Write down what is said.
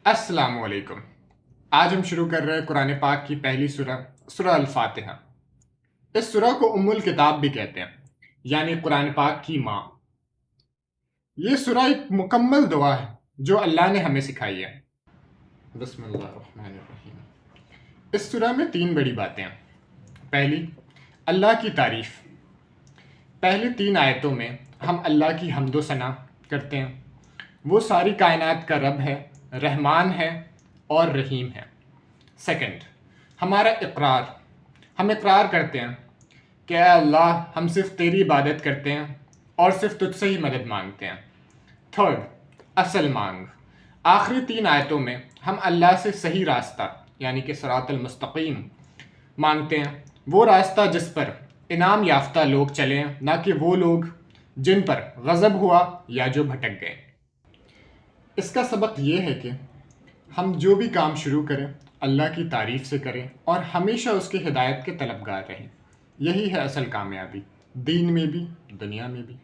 अस्सलाम वालेकुम। आज हम शुरू कर रहे हैं कुरान पाक की पहली सूरह अल-फातिहा। इस सूरह को उम्मुल किताब भी कहते हैं, यानी कुरान पाक की माँ। ये सूरह एक मुकम्मल दुआ है जो अल्लाह ने हमें सिखाई है। बिस्मिल्लाहिर्रहमानिर्रहीम। इस सूरह में 3 बड़ी बातें हैं। पहली, अल्लाह की तारीफ़। पहले 3 आयतों में हम अल्लाह की हम्दो सना करते हैं। वो सारी कायनात का रब है, रहमान है और रहीम है। सेकंड, हमारा इकरार। हम इकरार करते हैं कि ऐ अल्लाह, हम सिर्फ तेरी इबादत करते हैं और सिर्फ तुझसे ही मदद मांगते हैं। थर्ड, असल मांग। आखिरी 3 आयतों में हम अल्लाह से सही रास्ता यानी कि सिरातल मुस्तकीम मांगते हैं, वो रास्ता जिस पर इनाम याफ्ता लोग चलें, ना कि वो लोग जिन पर गज़ब हुआ या जो भटक गए। इसका सबक ये है कि हम जो भी काम शुरू करें अल्लाह की तारीफ़ से करें और हमेशा उसकी हिदायत के तलबगार रहें। यही है असल कामयाबी, दीन में भी दुनिया में भी।